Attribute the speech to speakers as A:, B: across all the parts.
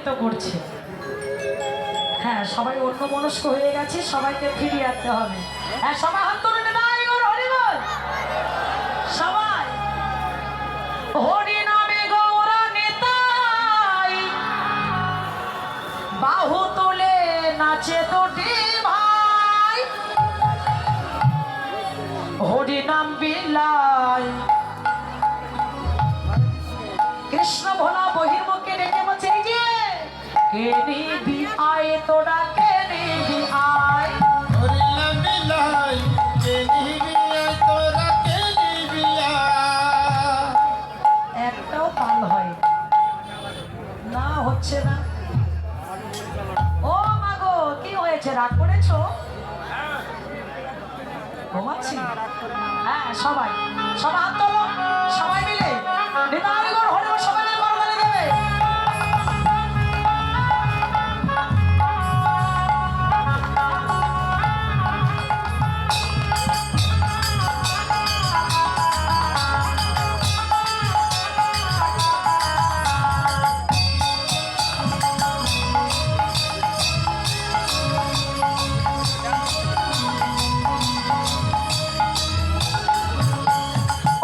A: নৃত্য করছে। হ্যাঁ, সবাই অন্যমনস্ক হয়ে গেছে, সবাইকে ফিরিয়ে আনতে হবে। হ্যাঁ, সবাই হাত তুলে নিতাই গৌর হরি বল। সবাই হরি নামে গৌর নিতাই, বাহু তুলে নাচে দুটি ভাই, হরি নাম বিলাই। কৃষ্ণ ভোলা বহির্মুখে ডেকে বলছে, এই যে কে নিবি আয়, তোরা কে নিবি আয়,
B: হরি নাম বিলাই, কে নিবি আয়, তোরা কে নিবি আয়।
A: একটাও পাল হয় না, হচ্ছে না। ও মাগো, কি হয়েছে, রাগ করেছো? ঘুমাচ্ছি? হ্যাঁ, সবাই সবাই হাত তোলো, সবাই মিলে নিতাই গৌর হরি বল, সবাই মিলে করতালি দেবে।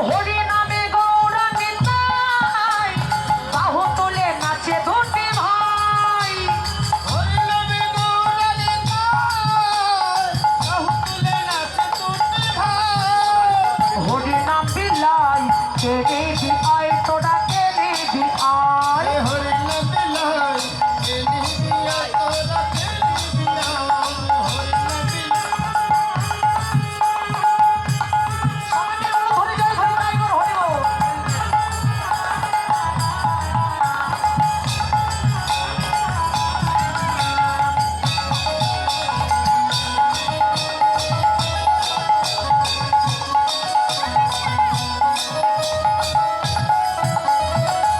A: হরি নামে গৌর নিতাই, বাহু তুলে নাচে দুটি ভাই,
B: হরি নামে গৌর নিতাই, বাহু তুলে নাচে দুটি ভাই।
A: হরি নাম বিলাই, কে নিবি আয়, তোরা কে নিবি আয়,
B: হরি নাম বিলাই, কে নিবি আয়, তোরা কে নিবি আয়। হরি নাম
A: সবাই মিলে বলো, হরি জয়, হরি জয় গৌর হরি বল।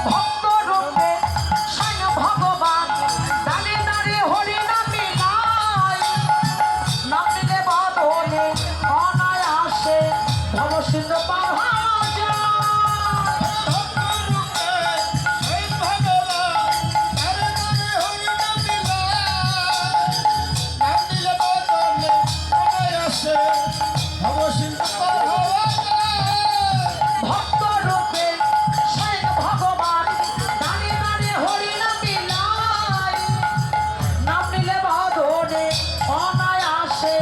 A: ভক্ত রূপে স্বয়ং ভগবান, দানে দানে হরি নাম বিলাই, নাম নিলে বদলে অনায়াসে ভব সিন্ধু পার হওয়া যায়। ভক্ত রূপে স্বয়ং ভগবান, দানে দানে হরি নাম বিলাই, নাম নিলে বদলে অনায়াসে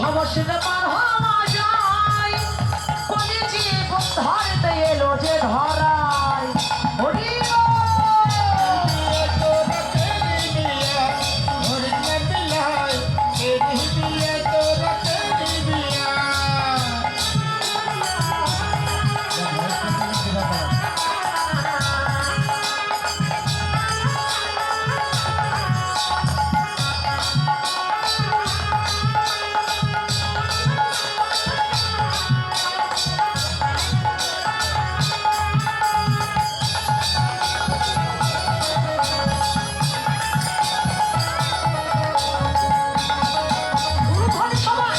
A: ভব সিন্ধু পার হওয়া যায়। কলি জীবন ধরতে এলো যে ধরায়, হরি হরি সবাই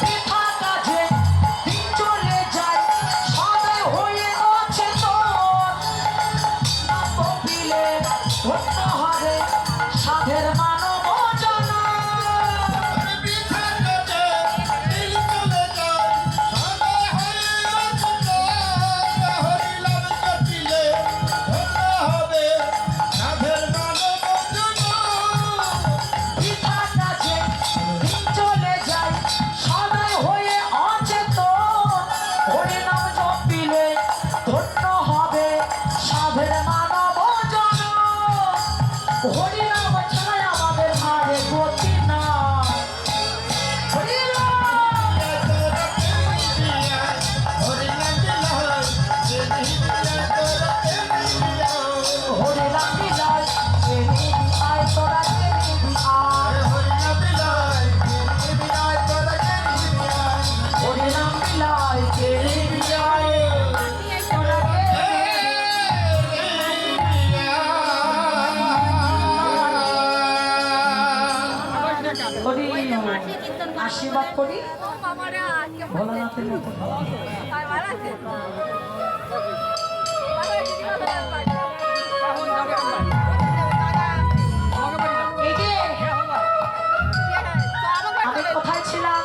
A: বৃথা কাজে দিন চলে যায়, সদয় হয়ে অচেতন, না কপিলে ধন্য হবে সাধের মানব জন। বৃথা কাজে দিন চলে যায়, সদয় হয়ে অচেতন, হরি নাম জপিলে ধন্য হবে সাধের মানব জন। হরি নাম ছাড়া আমাদের ভাগে গতি না, হরি নাম, হরি নাম বিলাই, কে নিবি আয়, তোরা কে নিবি আয়, হরি নাম বিলাই, কে নিবি আয়, তোরা কে হরি আশীর্বাদ করি। ভোলানাথের মতো এই যে আমি কোথায় ছিলাম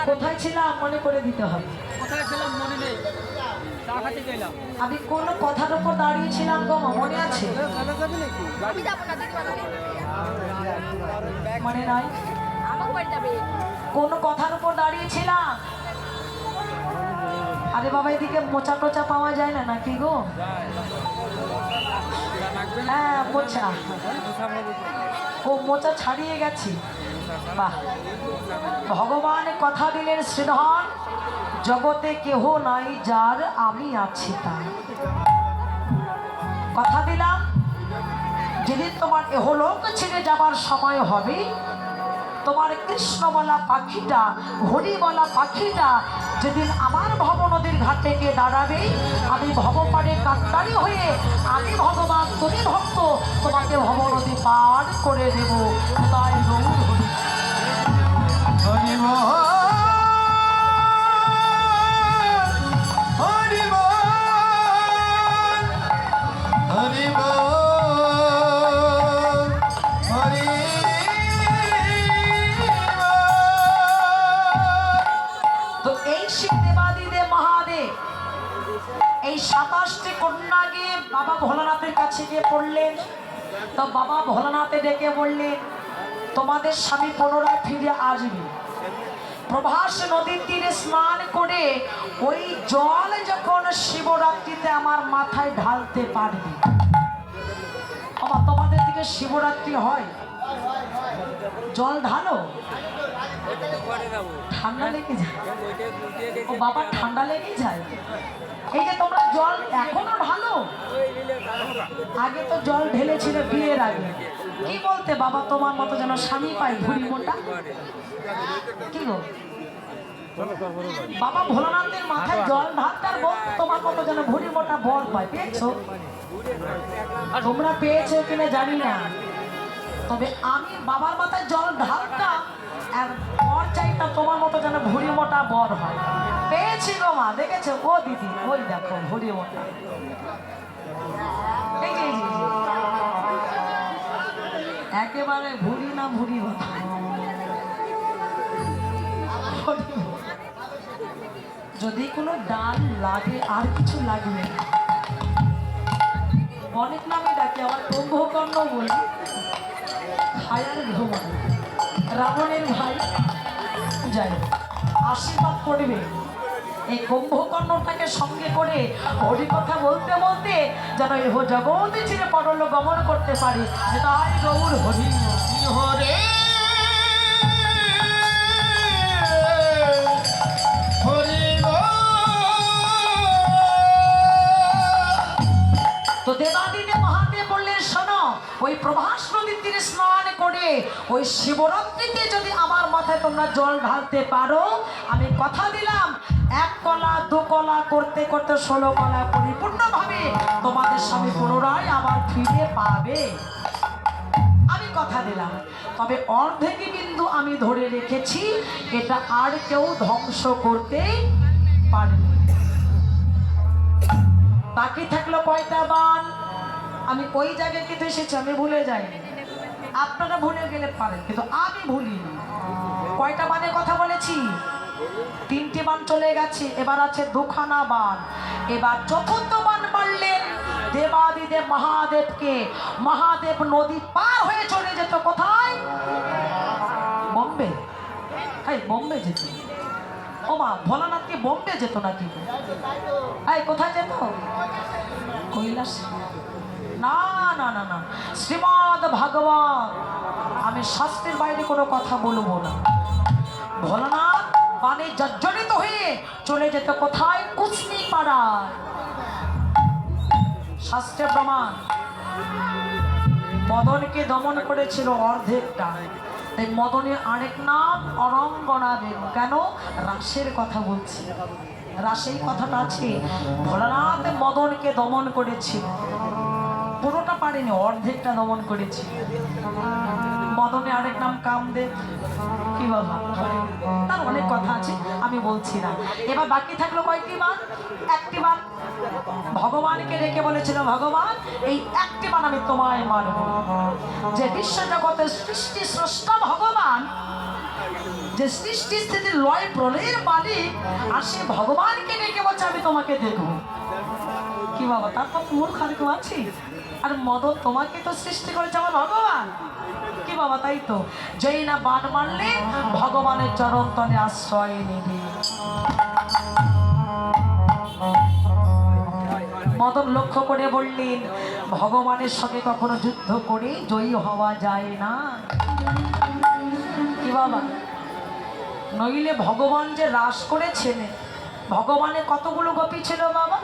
A: কোথায় ছিলাম মনে করে দিতে হবে। আমি কোন কথার উপর দাঁড়িয়েছিলাম গো মনে আছে? মনে নাই? কোন কথার উপর দাঁড়িয়েছিলাম? আরে বাবা এদিকে মোচা টোচা পাওয়া যায় না নাকি গো? হ্যাঁ মোচা, ও মোচা ছাড়িয়ে গেছি। বাহ, ভগবান কথা দিলেন শ্রীধর, জগতে কেহ নাই যার আমি আছি তার। কথা দিলাম যেদিন তোমার এহলোক ছেড়ে যাবার সময় হবে, তোমার কৃষ্ণ বলা পাখিটা, হরি বলা পাখিটা যেদিন আমার ভব নদীর ঘাটে গিয়ে দাঁড়াবে, আমি ভবপাড়ে কাকতারি হয়ে আমি ভগবান তুমি ভক্ত, তোমাকে ভব নদী পার করে দেব। তাই গৌর হরি
B: হরি বল, হরি বল, হরি বল, হরি বল।
A: তো এই শিব দেবাদিদেব মহাদেব এই 27টি কন্যা গিয়ে বাবা ভোলানাথের কাছে গিয়ে পড়লেন। তো বাবা ভোলানাথে ডেকে বললেন, তোমাদের স্বামী পুনরায় ফিরে আসবে। প্রভাস নদীর তীরে স্নান করে ওই জল যখন শিবরাত্রিতে আমার মাথায় ঢালতে পারবে। আমার তোমাদের দিকে শিবরাত্রি হয়, জল ঢালো, ঠান্ডা লেগে যায়। ও বাবা ঠান্ডা লেগে যায়। এই যে তোমরা জল এখনো ঢালো, আগে তো জল ঢেলেছিল বিয়ের আগে। কি বলতে বাবা তোমার মতো যেন স্বামী পাই ঘুরি মোটা? কি গো বাবা ভোলানাথের মাথায় জল ঢালতার তোমার মতো যেন ঘুরি মোটা বল পায়। পেয়েছো? তোমরা পেয়েছো কিনা জানি না, তবে আমি বাবার মাথায় জল ঢালতাম আর বর চাইতাম তোমার মতো যেন ভুড়ি মোটা বর হয়। পেয়েছি গো মা, দেখেছো? ও দিদি ওই দেখো ভুড়ি মোটা। এই যে, এই যে, এই যে। একেবারে ভুড়ি না ভুড়ি মোটা। যদি কোনো ডাল লাগে আর কিছু লাগবে না, অনেক নামে ডাকি, আমার কুম্ভকর্ণ বলি, খায়ার ঘুমান রাবণের ভাই। যাই আশীর্বাদ করবে এই কুম্ভকর্ণটাকে সঙ্গে করে হরি কথা বলতে বলতে যেন এহ জগতে ছেড়ে পরল গমন করতে পারি। তাই গৌর হরি
B: হরে হরি বল।
A: তো দেবাদিদেব মহাদেব বললেন, শোনো, ওই প্রভাস নদীর তীরে স্নান করে ওই শিবরাত্রিতে যদি আমার মাথায় তোমরা জল ঢালতে পারো, আমি কথা দিলাম 1 কলা 2 কলা করতে করতে 16 কলা পরিপূর্ণভাবে তোমাদের স্বামী পুনরায় আবার ফিরে পাবে। আমি কথা দিলাম। তবে অর্ধেক বিন্দু আমি ধরে রেখেছি, এটা আর কেউ ধ্বংস করতে পারবে। বাকি থাকলো কয়টা বান? আমি ওই জায়গায় কিন্তু এসেছি, আমি ভুলে যাইনি। আপনারা ভুলে গেলে পারেন, কিন্তু আমি ভুলিনি। কয়টা বানের কথা বলেছি? 3টি বান চলে গেছে, এবার আছে 2খানা বান। এবার 4র্থ বান মারলেন দেবাদিদেব মহাদেবকে। মহাদেব নদী পার হয়ে চলে যেত কোথায়? বোম্বে। হ্যাঁ বোম্বে যেত। ও মা, ভোলানাথ কি বোম্বে যেত নাকি? এই কোথায় যেত? কৈলাস? না না না না, শ্রীমদ ভাগবত। আমি শাস্ত্রের বাইরে কোনো কথা বলবো না। ভোলানাথ পানে জর্জরিত হয়ে চলে যেত কোথায়? কুচনি পাড়ায়। শাস্ত্রে প্রমাণ। মদনকে দমন করেছিল অর্ধেকটা, তাই মদনের আরেক নাম অরঙ্গনা দেব। কেন? রাসের কথা বলছি, রাসেই কথাটা আছে। ভোলানাথ মদনকে দমন করেছিল, পুরোটা পারেনি, অর্ধেকটা দমন করেছিল। মদনে আরেক নাম কামদেব। কি বাবা, তার অনেক কথা আছে, আমি বলছি না। এবার বাকি থাকলো কয়টি বার? একটি বার। ভগবানকে রেখে বলেছিল, ভগবান এই একটি বার আমি তোমায় মারব। যে বিশ্ব জগতের সৃষ্টি স্রষ্টা ভগবান, যে সৃষ্টি স্থিতির লয় প্রলয়ের মালিক, আর সে ভগবানকে রেখে বলছে আমি তোমাকে দেখবো। কি বাবা, তারপর মূর্খ আর কেউ আছে? আর মদন তোমাকে তো সৃষ্টি করেছে আমার ভগবান। কি বাবা, তাই তো। যেই না বান মারলে ভগবানের চরণ তলে আশ্রয় নিবি। মদন লক্ষ্য করে বললেন, ভগবানের সঙ্গে কখনো যুদ্ধ করে জয়ী হওয়া যায় না। কি বাবা, নইলে ভগবান যে রাস করেছেন, ভগবানের কতগুলো গোপী ছিল বাবা?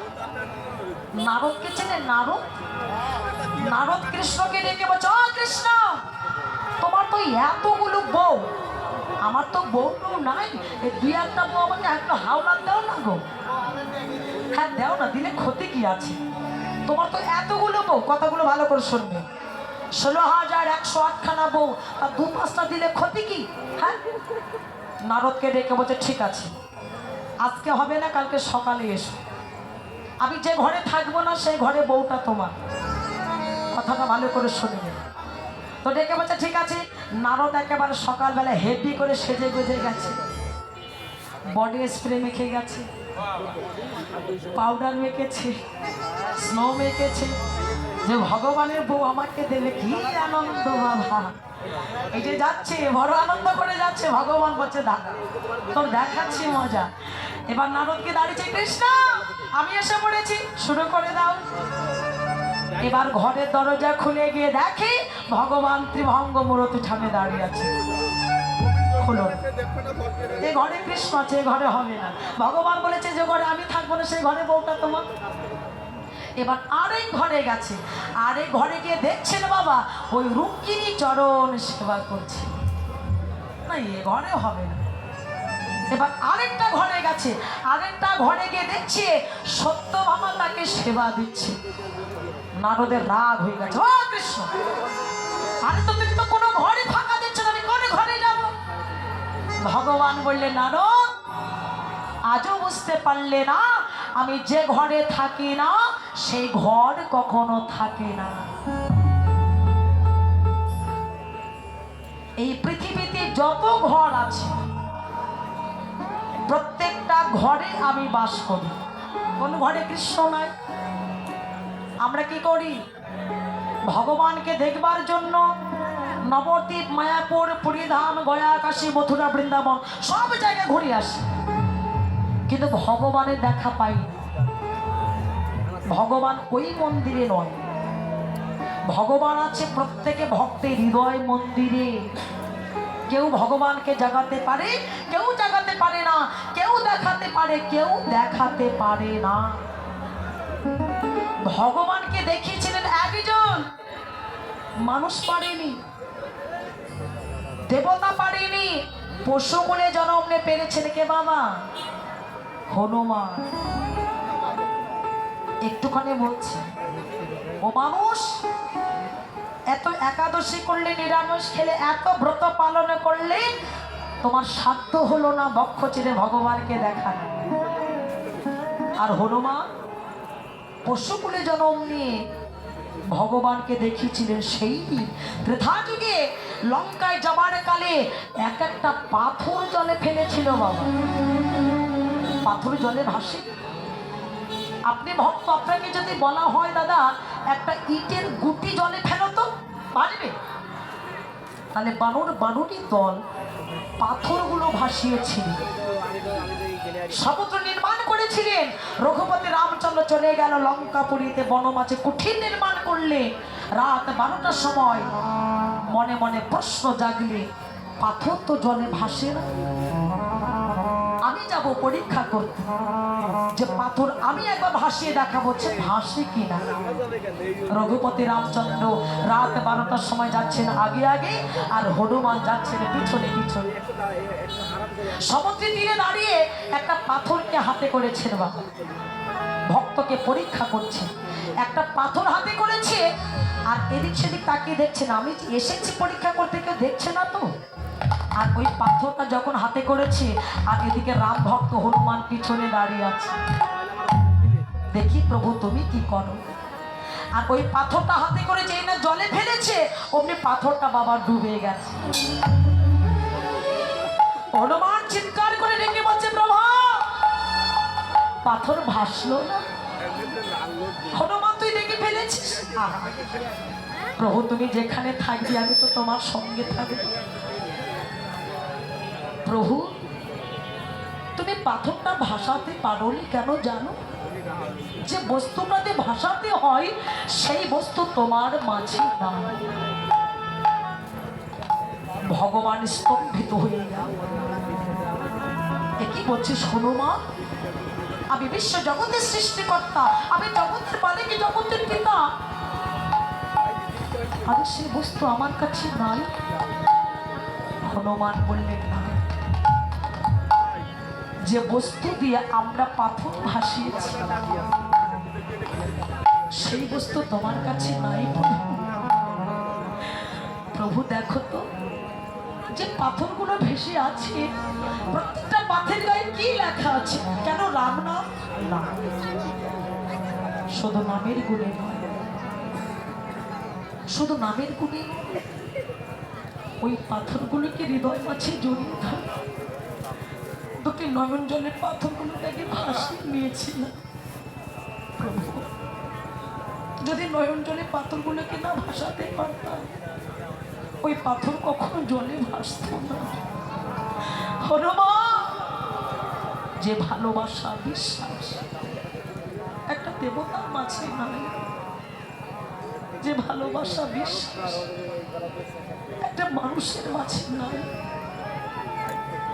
A: নারদকে চেনে? নারদ, নারদ কৃষ্ণকে ডেকে বলছে, ও কৃষ্ণ, তোমার তো এতগুলো বউ, আমার তো বউ নাই, এই দুই একটা বউ আমাকে একটা হাওলাত দাও না গো। হ্যাঁ দাও না, দিলে ক্ষতি কি আছে? তোমার তো এতগুলো বউ, কথাগুলো ভালো করে শুনবে। 16,108খানা বউ, আর 2-5টা দিলে ক্ষতি কি? হ্যাঁ। নারদকে ডেকে বলছে, ঠিক আছে, আজকে হবে না, কালকে সকালে এসো। আমি যে ঘরে থাকবো না সেই ঘরে বউটা তোমার। কথাটা ভালো করে শুনবে। তো ডেকে বলছে ঠিক আছে। নারদ একেবারে সকালবেলা হেভি করে সেজে গুজে গেছে, বডি স্প্রে মেখে গেছে, পাউডার মেখেছে, স্নো মেখেছে, যে ভগবানের বউ আমাকে দেবে, কি আনন্দ বাবা। এই যে যাচ্ছে, বড় আনন্দ করে যাচ্ছে। ভগবান বলছে দাদা তোর দেখাচ্ছি মজা। এবার নারদকে দাঁড়িয়েছে, কৃষ্ণ আমি এসে পড়েছি, শুরু করে দাও। এবার ঘরের দরজা খুলে গিয়ে দেখে ভগবান ত্রিভঙ্গ মূরতি ঠামে দাঁড়িয়ে আছে। হলো এ ঘরে কৃষ্ণ আছে, এ ঘরে হবে না। ভগবান বলেছে যে ঘরে আমি থাকবো না সেই ঘরে বউটা তোমার। এবার আরেক ঘরে গেছে, আরেক ঘরে গিয়ে দেখছেন বাবা ওই রুক্মিণী চরণ সেবা করছে। না, এ ঘরে হবে না। এবার আরেকটা ঘরে গেছে, আরেকটা ঘরে গিয়ে দেখছে সত্যভামা তাকে সেবা দিচ্ছে। নারদের রাগ হয়ে গেছে, ও কৃষ্ণ, আরে তো তুমি তো কোনো ঘরে ফাঁকা দিচ্ছ না, আমি কোন ঘরে যাব? ভগবান বললেন, নারদ আজও বুঝতে পারলে না, আমি যে ঘরে থাকি না সেই ঘর কখনো থাকে না। এই পৃথিবীতে যত ঘর আছে প্রত্যেকটা ঘরে আমি বাস করি। কোন ঘরে কৃষ্ণ নাই? আমরা কি করি? ভগবানকে দেখবার জন্য নবদ্বীপ, মায়াপুর, পুরীধাম, গয়া, কাশী, মথুরা, বৃন্দাবন সব জায়গায় ঘুরে আসি, কিন্তু ভগবানের দেখা পাই না। ভগবান ওই মন্দিরে নয়, ভগবান আছে প্রত্যেকে ভক্তের হৃদয় মন্দিরে। কেউ ভগবানকে জাগাতে পারে, কেউ জাগাতে পারে না, কেউ দেখাতে পারে, কেউ দেখাতে পারে না। ভগবানকে দেখিয়েছিলেন একজন, মানুষ পারেনি, দেবতা পারেনি, পশু বলে জন্ম নিয়ে পেরেছেন কে বাবা? হনুমান। একটুখানি বলছি, ও মানুষ এত একাদশী করলে, নিরামিষ খেলে, এত ব্রত পালন করলে তোমার সাধ্য হলো না বক্ষ চিরে ভগবানকে দেখানো। আর হনুমান পশুকুলে জন্ম নিয়ে ভগবানকে দেখিয়েছিলেন সেই দিন। ত্রেতা যুগে লঙ্কায় যাবার কালে এক একটা পাথর জলে ফেলেছিল বাবা, পাথর জলে ভাসে। আপনি ভক্ত, আপনাকে যদি বলা হয় দাদা একটা ইটের গুটি জলে ফেলো তো ভাসবে? তাহলে বানরই দল পাথরগুলো ভাসিয়েছিল। সমুদ্র নির্মাণ করেছিলেন। রঘুপতি রামচন্দ্র চলে গেল লঙ্কাপুরীতে, বনমাঝে কুঠির নির্মাণ করলে। রাত 12টার সময় মনে মনে প্রশ্ন জাগলে, পাথর তো জলে ভাসে না, আমি যাব পরীক্ষা করতে যে পাথর আমি একবার ভাসিয়ে দেখাবো যে ভাসে কিনা। রঘুপতি রামচন্দ্র রাত 12টার সময় যাচ্ছেন আগে আগে, আর হনুমান যাচ্ছেন পিছনে পিছনে। সমুদ্রের তীরে দাঁড়িয়ে একটা পাথরকে হাতে করেছেন বাবা, ভক্তকে পরীক্ষা করছে। একটা পাথর হাতে করেছে আর এদিক সেদিক তাকিয়ে দেখছে না। আমি এসেছি পরীক্ষা করতে, কেউ দেখছে না তো। আর ওই পাথরটা যখন হাতে করেছে আর এদিকে রাম ভক্ত হনুমান পিছনে দাঁড়িয়ে আছে। দেখি প্রভু তুমি কি করো। আর ওই পাথরটা হাতে করে যেই না জলে ফেলেছে অমনি পাথরটা বাবার ডুবে গেছে। হনুমান চিৎকার করে ডেকে বলছে প্রভু পাথর ভাসলো না। হনুমান তুই ডেকে ফেলেছিস। প্রভু তুমি যেখানে থাকবি আমি তো তোমার সঙ্গে থাকবো। প্রভু তুমি পাথরটা ভাসাতে পারোনি কেন জানো? যে বস্তুটাতে ভাসাতে হয় সেই বস্তু তোমার মাঝে না। ভগবান স্তম্ভিত হয়ে গেল। কি বলছিস হনুমান? আমি বিশ্ব জগতের সৃষ্টিকর্তা, আমি জগতের মালিক, জগতের পিতা, আর সেই বস্তু আমার কাছে নাই। হনুমান বললেন না, যে বস্তু দিয়ে আমরা পাথর ভাসিয়েছি সেই বস্তু তোমার কাছে নাই। প্রভু দেখো তো যে পাথরগুলো ভেসে আছে প্রত্যেকটা পাথরের গায়ে কি লেখা আছে? কেন রাম নাম? না, শুধু নামের গুণে নয়, শুধু নামের গুণে ওই পাথরগুলোকে হৃদয় মাঝে জড়িয়ে থাকে। দুটি নয়ন জলের পাথরগুলোকে ভাসিয়ে নিয়েছিলাম। প্রভু যদি নয়ন জলে পাথরগুলোকে না ভাসাতে পারতাম ওই পাথর কখনো জলে ভাসত না। হনুমান যে ভালোবাসা বিশ্বাস একটা দেবতার মাঝে নাই, যে ভালোবাসা বিশ্বাস একটা মানুষের মাঝে নাই।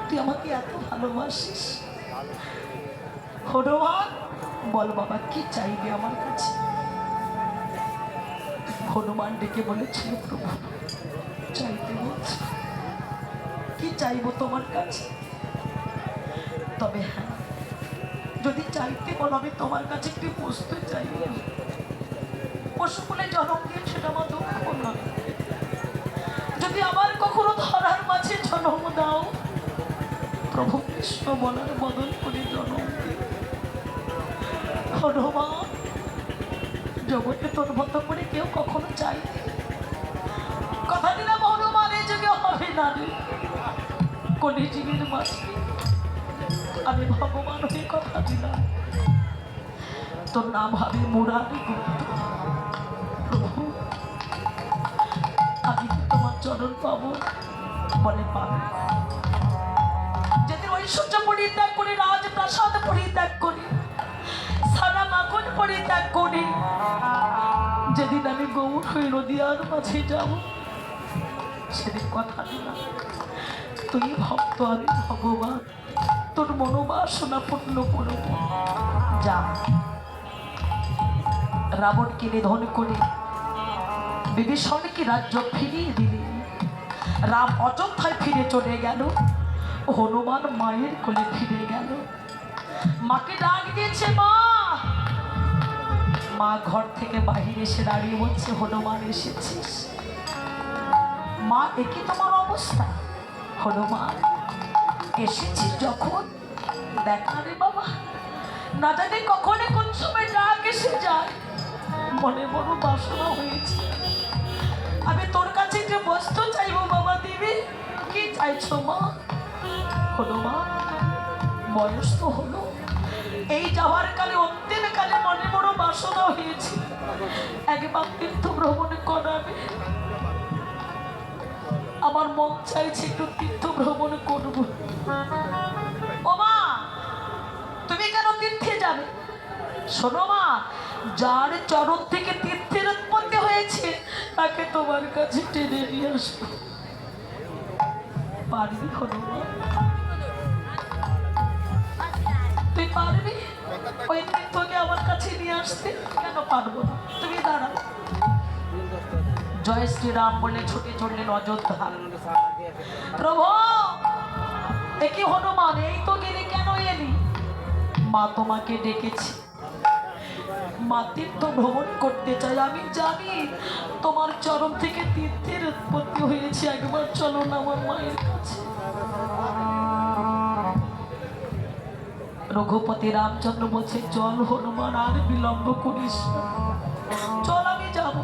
A: তুই আমাকে এত ভালোবাসিস। হনুমান বল বাবা কি চাইবে আমার কাছে? হনুমান ডেকে বলেছিল প্রভু চাইতে বলছি, কি চাইবো তোমার কাছে? তবে হ্যাঁ যদি চাইতে বলো আমি তোমার কাছে একটি বস্তু চাইব। পশু বলে জন্ম দিয়ে সেটা আমার দুঃখ না। যদি আবার কখনো ধরার মাঝে জন্ম দাও প্রভু কৃষ্ণ বলার বদল করে জন্ম দিও। হনুমান জগতে তোর মতো করে কেউ কখনো চাই কথা দিলাম হনুমান এই যুগে হবে না রে। কলিযুগের মাঝে আমি ভগবান হয়ে কথা দিলাম তোর নাম হবে মুরারি গুপ্ত। প্রভু আমি কি তোমার চরণ পাবো? বলে পাবে। যেদিন ঐশ্বর্য পরিত্যাগ করি, রাজপ্রাসাদ পরিত্যাগ করি, সারা মাখন পরিত্যাগ করি, যেদিন আমি গৌর হয়ে নদিয়ার মাঝে যাব সেদিন কথা দিলাম তুই ভক্ত আমি ভগবান তোর মনোবাসনা পূর্ণ করব। যা রাবণকে নিধন করে বিভীষণকে রাজ্য ফিরিয়ে দিলে। রাম অযোধ্যায় ফিরে চলে গেল, হনুমান মায়ের কোলে ফিরে গেল। মাকে ডাক দিয়েছে মা। মা ঘর থেকে বাহিরে এসে দাঁড়িয়ে বলছে হনুমান এসেছিস? মা একই তোমার অবস্থা? হনুমান এসেছিস যখন দেখা রে বাবা, না জানি কখনো কোন সময় ডাক এসে যায়, মনে বড় বাসনা হয়েছে। আমি তোর কাছে যে বস্তু চাইবো বাবা দিবি। কি চাইছো মা? হনুমান বয়স তো হলো, এই যাওয়ার কালে অন্তিম কালে মনে বড় বাসনা হয়েছে একবার তীর্থ ভ্রমণ করাবে। আমার মন চাইছে একটু তীর্থ ভ্রমণ করব। ও মা তুমি কেন তীর্থে যাবে? শোনো মা, যার চরণ থেকে তীর্থের উৎপত্তি হয়েছে তাকে তোমার কাছে টেনে নিয়ে আসবো। পারবি হনুমান? তুই পারবি ওই তীর্থকে আমার কাছে নিয়ে আসতে? কেন পারবো না, তুমি দাঁড়াও। জয় শ্রীরাম বলে ছুটে চললেন অযোধ্যা। প্রভু দেখি হনুমান এই তো গেলি, কেন এলি? মা তোমাকে ডেকেছি, মা তীর্থ ভ্রমণ করতে চাই। আমি জানি তোমার চরণ থেকে তীর্থের উৎপত্তি হয়েছে। একবার চলো না আমার মায়ের কাছে। রঘুপতি রামচন্দ্র বলছে, চল হনুমান, আর বিলম্ব করিস না, চল আমি যাব।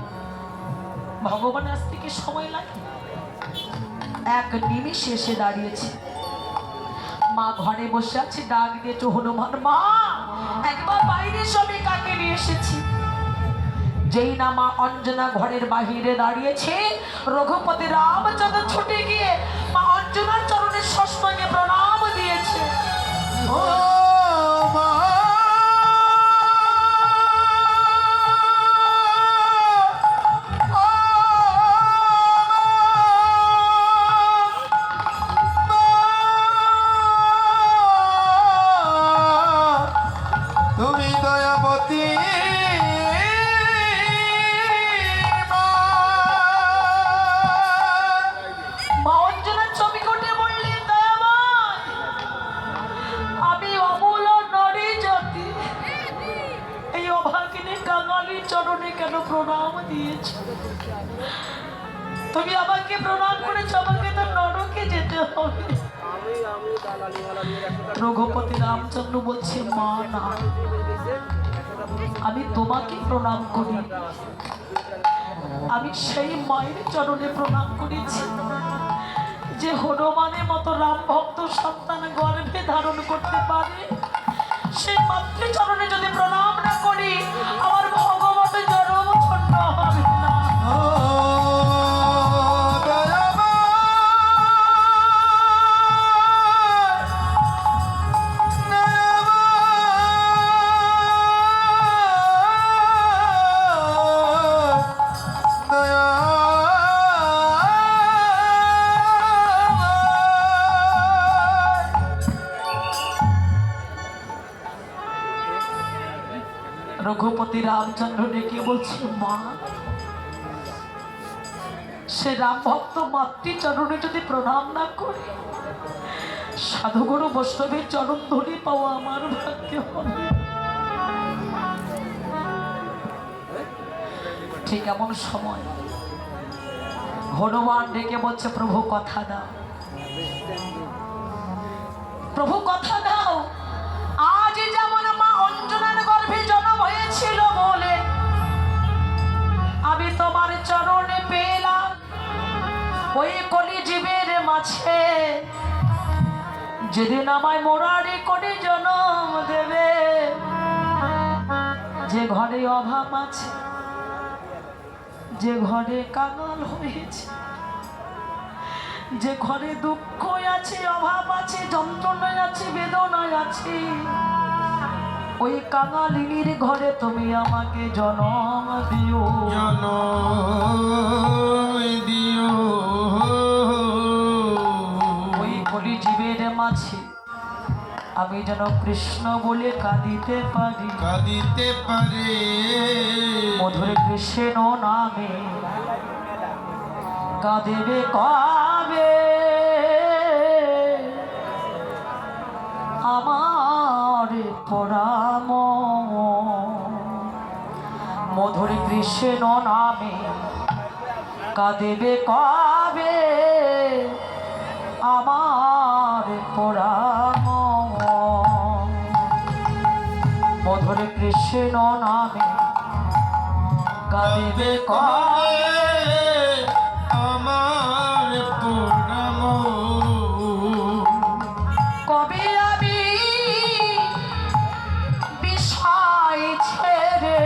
A: ভগবান আসতে কি সময় লাগে? এক নিমিষে এসে দাঁড়িয়েছে। মা ঘরে বসে আছে, ডাক দিয়েছে, হনুমান মা একবার বাইরে সবে কাকে নিয়ে এসেছি। যেই না মা অঞ্জনা ঘরের বাহিরে দাঁড়িয়েছে, রঘুপতি রামচন্দ্র ছুটে গিয়ে মা অঞ্জনার চরণের সষ্টকে প্রণাম দিয়েছে।
B: ও মা, তুমি দয়াবতী
A: মা অঞ্জনার ছবি কোটে বললেন, দয়াময় আমি অমূল নরী জাতি, এই অভাগিনী কাঙালির চরণে কেন প্রণাম দিয়েছ? তুমি আমাকে প্রণাম করেছ, আমাকে তো নরকে যেতে হবে। রঘুপতি রামচন্দ্র বলছে, মা না, আমি তোমাকে প্রণাম করি। আমি সেই মায়ের চরণে প্রণাম করেছি যে হনুমানের মতো রাম ভক্ত সন্তান গর্ভে ধারণ করতে পারে। সেই মাতৃচরণে যদি প্রণাম না করি, আমার ভগবত জন্ম ছন্ন হবে না।
B: ও
A: রঘুপতি রামচন্দ্র ডেকে বলছে, মা সে রাম ভক্ত মাতৃচরণে যদি প্রণাম না করে, সাধুগুরু বৈষ্ণবের চরণ ধরে পাওয়া আমার ভাগ্য হবে। ঠিক এমন সময় হনুমান ডেকে বলছে, প্রভু কথা দাও, প্রভু কথা দাও, আজ যেমন মা অঞ্জনার গর্ভে জন্ম হয়েছিল বলে আমি তোমার চরণে পেলাম ওই কলিজীবের মাঝে, যেদিন আমায় মোরারি করে জন্ম দেবে, যে ঘরে অভাব আছে, যে ঘরে কাঙাল হয়েছে, যে ঘরে দুঃখ আছে, অভাব আছে, যন্ত্রণায় আছে, বেদনায় আছে, ওই কাঙালিনীর ঘরে তুমি আমাকে জন্ম দিও,
B: দিও।
A: ওই কলিজীবের মাঝে আমি যেন কৃষ্ণ বলে কাঁদিতে পারি,
B: কাঁদিতে পারে
A: মধুর কৃষ্ণ নামে কাঁদিবে কবে আমার পরাম, মধুর কৃষ্ণ নামে কাঁদিবে কবে আমার পরাম, মধুর কৃষ্ণ নামে কাঁদিবে কবে
B: আমার পুরাম।
A: কবে আমি বিষয় ছেড়ে,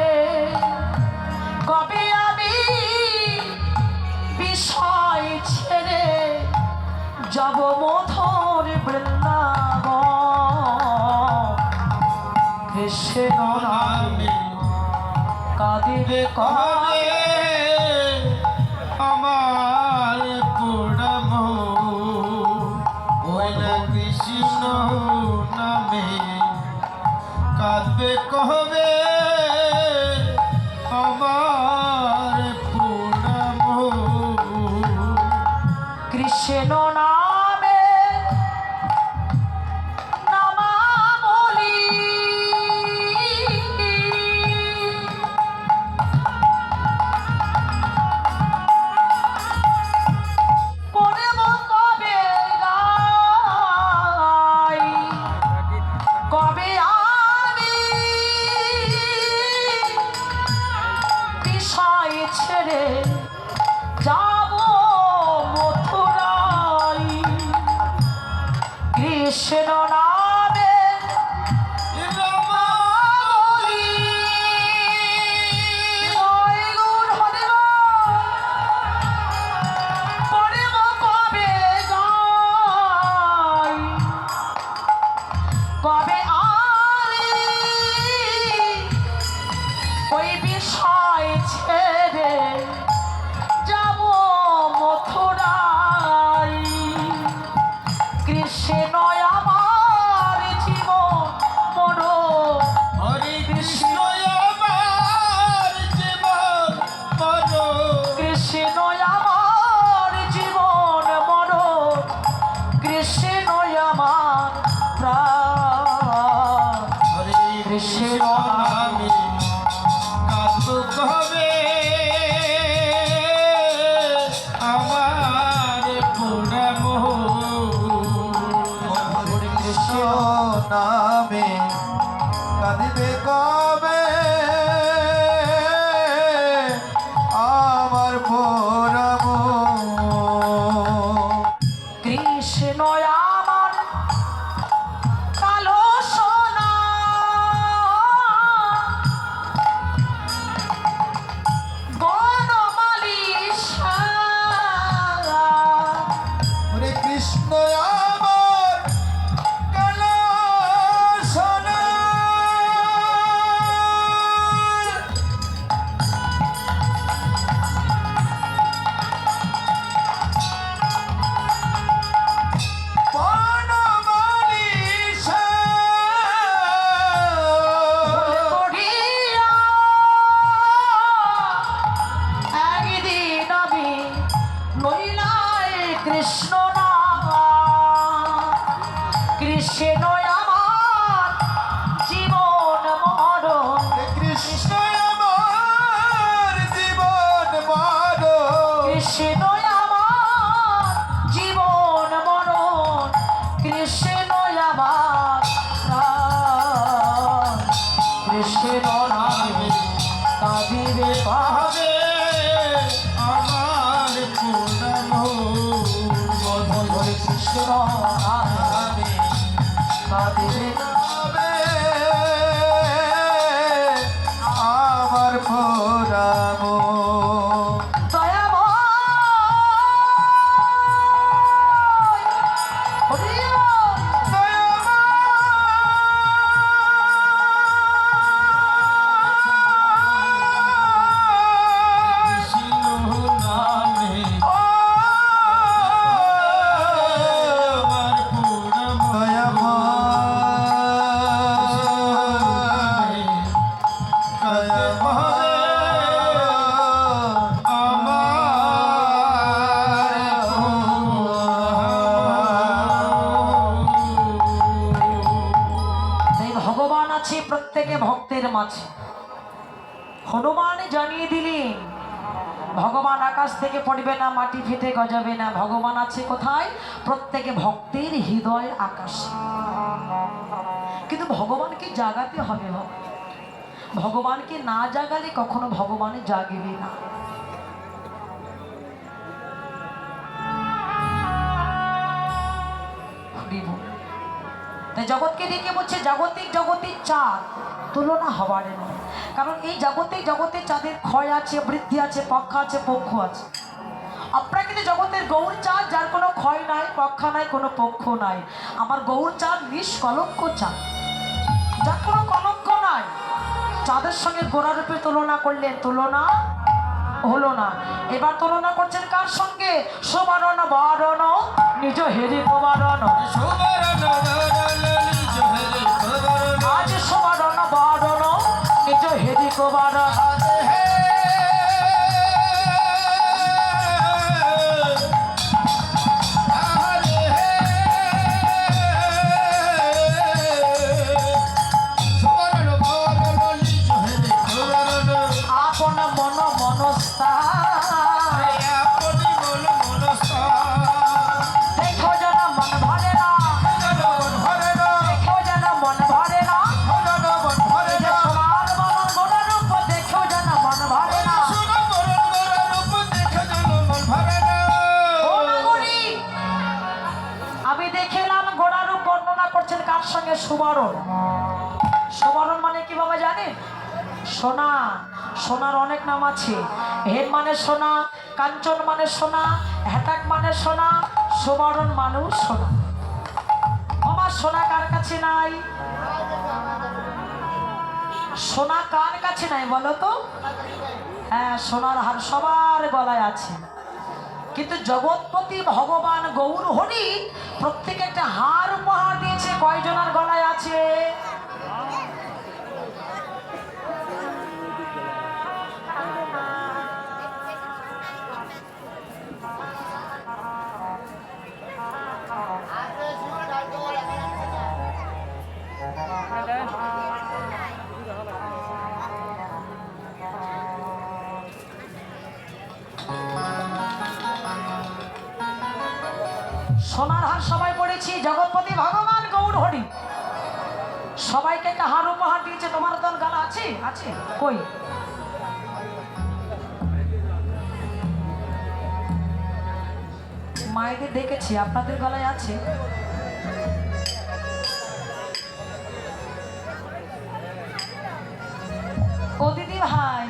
A: কবে আমি বিষয় ছেড়ে যাব মধুর বৃন্দাবন, কৃষ্ণ নামে কাঁদিবে কবে
B: আমার পুরাম, ওই না কৃষ্ণ নামে কাঁদবে কবে আমার পুরাম।
A: কৃষ্ণ নামে নামাবলি কবে আরে ওই বিষয় ছেড়ে যাব মথুরায়। কৃষ্ণ আমার জীবন মরণ,
B: হরে কৃষ্ণ আমার জীবন মরণ,
A: কৃষ্ণ আমার জীবন মরণ, কৃষ্ণ আমার প্রাণ।
B: হরে কৃষ্ণ নামে কাঁদবো কবে আমার পোড়া মন।
C: হরে কৃষ্ণ নামে কাঁদিবে কবে আমার পোড়াম।
A: কৃষ্ণ আমার কালো সোনা, বনমালী সারা।
C: হরে কৃষ্ণ আমার কালো সোনা, বনমালী
A: পড়িয়া একদিন আমি নইলাই কৃষ্ণ নাম। কৃষ্ণ আমার জীবন মরণ,
C: কৃষ্ণ আমার জীবন মরণ।
A: কৃষ্ণ আমার জীবন মরণ, কৃষ্ণ আমার প্রাণ। কৃষ্ণ নামে কাঁদিবে পাবে
B: আমার পোড়া মন।
A: হরে কৃষ্ণ নামে কাঁদিবে
C: কবে আমার পোড়াম।
B: কৃষ্ণ নামে আমার পোড়া
A: তাই ভগবান আছে প্রত্যেকে ভক্তের মাঝে। হনুমান জানিয়ে দিলেন ভগবান আকাশ থেকে পড়বে না, মাটি ফেটে গজাবে না। ভগবান আছে কোথায়? প্রত্যেকে ভক্তের হৃদয়ের আকাশে। কিন্তু ভগবানকে জাগাতে হবে। ভগবানকে না জাগালে কখনো ভগবান জাগবে না। তাই জগৎকে ডেকে বলছে জাগতিক জগতের চাঁদ তুলনা হবার নয়। কারণ এই জগতের চাঁদের ক্ষয় আছে, বৃদ্ধি আছে, পক্ষ আছে, পক্ষ আছে। অপ্রাকৃত জগতের গৌর চাঁদ, যার কোনো ক্ষয় নাই, পক্ষা নাই, কোনো পক্ষ নাই। আমার গৌর চাঁদ নিষ্কলঙ্ক চাঁদ, যার কোনো কলঙ্ক নাই। চাঁদের সঙ্গে গোড়া রূপে তুলনা করলেন, তুলনা হলো না। এবার তুলনা করছেন কার সঙ্গে? সুবরণ বরণ নিজ হেরি কুমারণ। আজ সুবরণ বরণ নিজ হেরি কুমারণ। আপন মন মনস্তা দেখো যেন মন ভরে না, দেখো যেন মন ভরে না। এই যে সোনার বরণ গোড়া রূপ দেখো যেন মন ভরে না। ও নাগরী, আমি দেখলাম গোড়া রূপ বর্ণনা করছেন কার সঙ্গে? সুবরণ। সুবরণ মানে কি বাবা জানেন? সোনা। সোনার অনেক নাম আছে। হেম মানে সোনা, কাঞ্চন মানে সোনা, হেতাক মানে সোনা, সুবরণ মানেও সোনা। আমার সোনা কার কাছে নাই? সোনা কার কাছে নাই বলো তো? হ্যাঁ, সোনার হার সবার গলায় আছে, কিন্তু জগৎপতি ভগবান গৌর হরি প্রত্যেকে একটা হার উপহার দিয়েছে। কয়জনের গলায় আছে? সোনার হার সবাই পড়েছি, জগৎপতি ভগবান গৌর হরি সবাইকে একটা হার উপহার দিয়েছে। তোমার দল গালা আছে? আছে কই? মায়েদের দেখেছি, আপনাদের গলায় আছে? ও দিদি ভাই,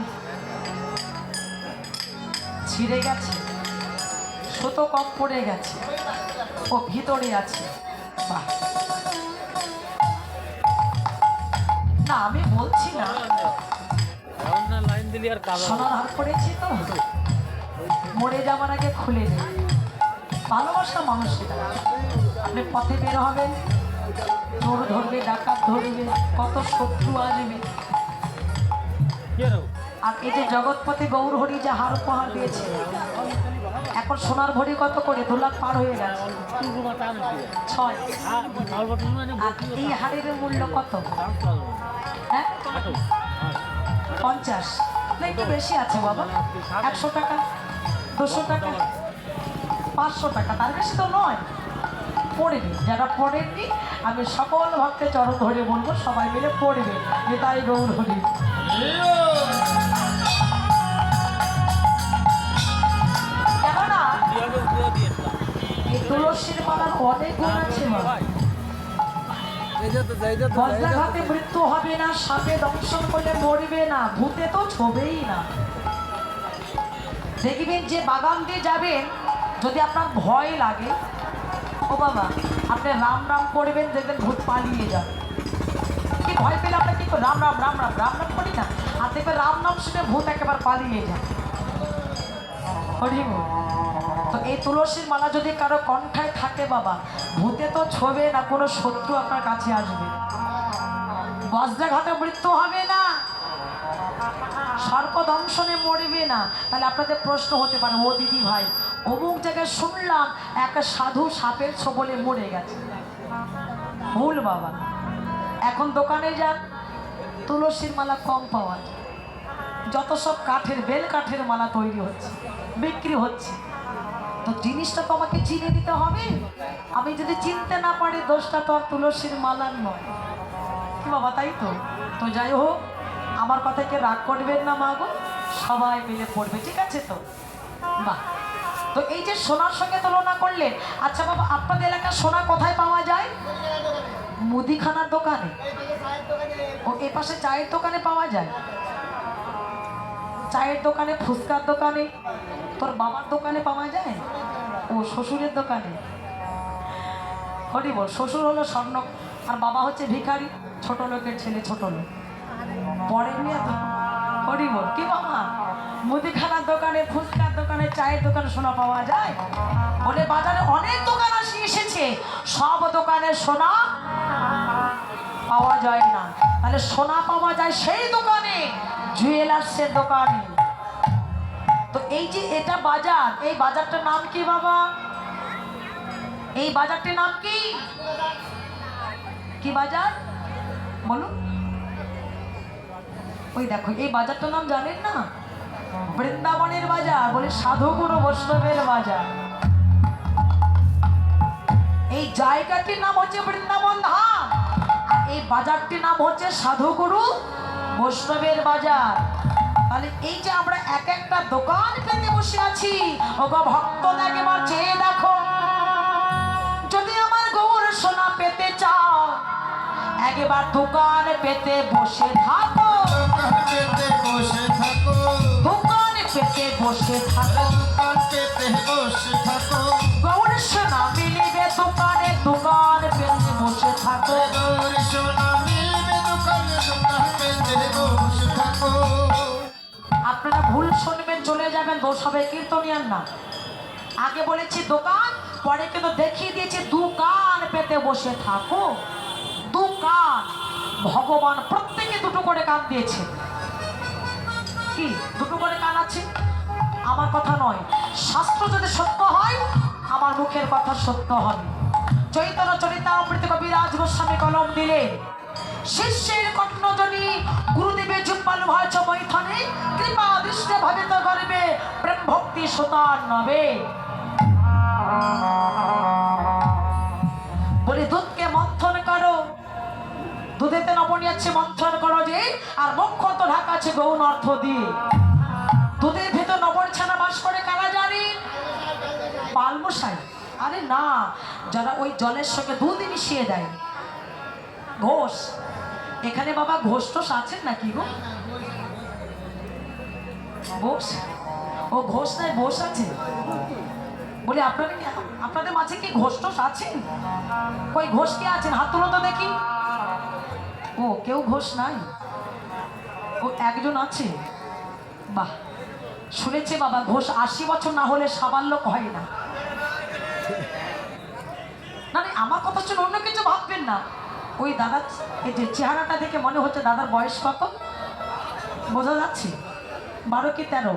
A: ছিঁড়ে গেছে, সুতো কম পড়ে গেছে, ও ভিতরে আছে। বাহ, না আমি বলছি না, সোনার হার পড়েছি তো, মরে যাওয়ার আগে খুলে নেই। ভালোবাসা মানুষেরা, আপনি পথে বের হবেন, চোর ধরবে, ডাকাত ধরবে, কত শত্রু আসবে, আর এই যে জগৎপতি গৌর হরি যে হার উপহার দিয়েছে, এখন সোনার ভরি কত করে? 2 লাখ পার হয়ে গেছে, 6। আর এই হারের মূল্য কত? হ্যাঁ, 50 না, একটু বেশি আছে বাবা। 100 টাকা, 200 টাকা, 500 টাকা, তার বেশি তো নয়। পড়বে, যারা পড়েননি আমি সকল ভক্তের চরণ ধরে বলবো, সবাই মিলে পড়বে। তাই গৌর হরি। কেননা এই তুলসীর মালার অনেক গুণ আছে বাবা। বজ্রাঘাতে মৃত্যু হবে না, সাপে দংশন করলে মরবে না, ভূতে তো ছবেই না। দেখবেন যে বাগান দিয়ে যাবেন, যদি আপনার ভয় লাগে, ও বাবা আপনি রাম রাম করবেন, দেখবেন ভূত পালিয়ে যাবে। কি ভয় পেলে আমরা কি রাম রাম রাম রাম রাম রাম করি না, আর দেখবেন রাম নাম শুনে ভূত একেবারে পালিয়ে যায়। তো এই তুলসীর মালা যদি কারো কণ্ঠায় থাকে বাবা, ভূতে তো ছবে না, কোনো শত্রু আপনার কাছে আসবে, বজ্রাঘাতে মৃত্যু হবে না, সর্প দংশনে মরবে না। তাহলে আপনাদের প্রশ্ন হতে পারে, ও দিদি ভাই অমুক জায়গায় শুনলাম একটা সাধু সাপের ছোবলে মরে গেছে। ভুল বাবা, এখন দোকানে যান, তুলসীর মালা কম পাওয়া যায়, যত সব কাঠের, বেল কাঠের মালা তৈরি হচ্ছে, বিক্রি হচ্ছে। তো জিনিসটা তো আমাকে চিনে দিতে হবে, আমি যদি চিনতে না পারি, দোষটা তো আর তুলসীর মালার নয় কি বাবা, তাই তো? তো যাই হোক, আমার কথাকে রাগ করবেন না মা গো, সবাই মিলে পড়বে, ঠিক আছে তো? বাহ, তো এই যে সোনার সঙ্গে তুলনা করলেন, আচ্ছা বাবা আপনাদের এলাকায় সোনা কোথায় পাওয়া যায়? মুদিখানার দোকানে, ও এ পাশে চায়ের দোকানে পাওয়া যায়, চায়ের দোকানে, ফুচকার দোকানে, তোর বাবার দোকানে পাওয়া যায়, ও শ্বশুরের দোকানে। হরি বল, শ্বশুর হলো স্বর্ণ আর বাবা হচ্ছে ভিখারি, ছোট লোকের ছেলে, ছোট লোক পরে নিয়ে তো। হরি বল, কি বাবা মুদিখানার দোকানে, ফুচকার দোকানে, চায়ের দোকানে সোনা পাওয়া যায়? বলে বাজারে অনেক দোকান এসেছে, সব দোকানে সোনা পাওয়া যায় না। তাহলে সোনা পাওয়া যায় সেই দোকানে, জুয়েলার্সের দোকানে। তো এই যে এটা বাজার, এই বাজারটার নাম কি বাবা? এই বাজারটির নাম কি? কি বাজার বলুন? ওই দেখো, এই বাজারটার নাম জানেন না? বৃন্দাবনের বাজার, বলে সাধুগুরু বৈষ্ণবের বাজার। এই জায়গাটির নাম হচ্ছে বৃন্দাবন ধাম, আর এই বাজারটির নাম হচ্ছে সাধুগুরু বৈষ্ণবের বাজার। তাহলে এই যে আমরা এক একটা দোকান পেতে বসে আছি, ওগো ভক্ত একবার চেয়ে দেখো, যদি আমার গৌর সোনা পেতে চাও, একবার দোকান পেতে বসে থাকো,
B: দোকান পেতে বসে থাকো,
A: দোকান পেতে বসে থাকো,
B: দোকান পেতে বসে থাকো,
A: গৌর সোনা মিলিবে দোকানে, দোকান পেতে বসে থাকো।
B: গৌর সোনা মিলবে দোকানে দোকানে বসে থাকো।
A: আপনারা ভুল শুনবেন, চলে যাবেন, দোষ হবে কীর্তনিয়ার না। আগে বলেছি দোকান, পরে কিন্তু দেখিয়ে দিয়েছি দোকান পেতে বসে থাকো। দোকান, ভগবান প্রত্যেকে দুটো করে কান দিয়েছে। কি দুটো করে কান আছে? আমার কথা নয়, শাস্ত্র যদি সত্য হয় আমার মুখের কথা সত্য হবে। চৈতন্য চরিতামৃত কবিরাজ গোস্বামী কলম দিলে, শিষ্যের কর্ণ যদি গুরুদেবের জুম্বাল ভাইছ বৈঠনে কৃপা দৃষ্টে ভাবিত করবে প্রেম ভক্তি সুতার নবে। বলি দুধকে মন্থন করো, দুধেতে নবনী আছে মন্থন করো যে, আর মুখ্য তো ঢাকা আছে গৌণ অর্থ দিয়ে। দুধের ভেতর নবর ছানা বাস করে কারা জানি? পালমশাই। আরে না, যারা ওই জলের সঙ্গে দুধ মিশিয়ে দেয়। ঘোষ, এখানে বাবা ঘোষ টোষ আছেন নাকি গো? ঘোষ, ও ঘোষ নাই ঘোষ আছে। বলি আপনাদের আপনাদের মাঝে কি ঘোষ টোষ আছেন? কই ঘোষ কি আছেন? হাত তুলো তো দেখি। ও কেউ ঘোষ নাই, ও একজন আছে। বাহ, শুনেছে বাবা ঘোষ 80 বছর না হলে সাবাল্যক হয় না। না না, আমার কথা শুনে অন্য কিছু ভাববেন না। ওই দাদা, এই যে চেহারাটা দেখে মনে হচ্ছে দাদার বয়স কত বোঝা যাচ্ছে? 12 কি 13।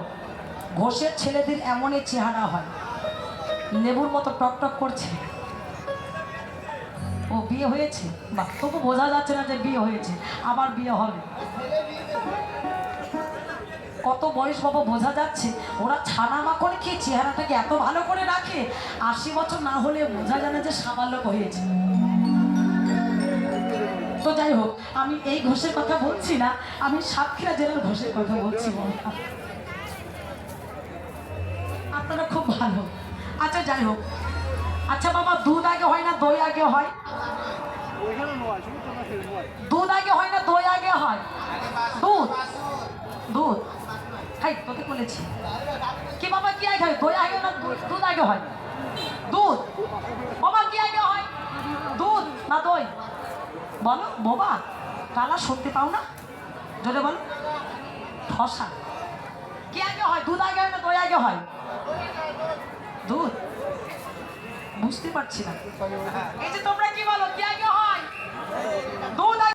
A: ঘোষের ছেলেদের এমনই চেহারা হয়, লেবুর মতো টক টক করছে। ও বিয়ে হয়েছে? বা তবু বোঝা যাচ্ছে না যে বিয়ে হয়েছে, আবার বিয়ে হবে। কত বয়স বাবা বোঝা যাচ্ছে। ওরা ছানা মাখন খেয়ে চেহারাটাকে এত ভালো করে রাখে, 80 বছর না হলে বোঝা যায় না যে সাবালক হয়েছে। তো যাই হোক, আমি এই ঘোষের কথা বলছি না, আমি সাতক্ষীরা জেলার ঘোষের কথা বলছি। আপনারা খুব ভালো। আচ্ছা যাই হোক, আচ্ছা বাবা দুধ আগে হয় না দই আগে হয়? দুধ আগে হয় না দই আগে হয়? দুধ, দুধ। হাই তোকে বলেছি কি বাবা, কি আগে হয়? দই আগে না দুধ আগে হয়? দুধ। বাবা কি আগে হয়? দুধ না দই? বলো বাবা, কালা শুনতে পাও না? জোরে বলো। ঠসা। কি আগে হয়? দুধ আগে হয় না দই আগে হয়? দুধ। বুঝতে পারছি না। এই যে তোমরা কি বলো, কি আগে হয়? দুধ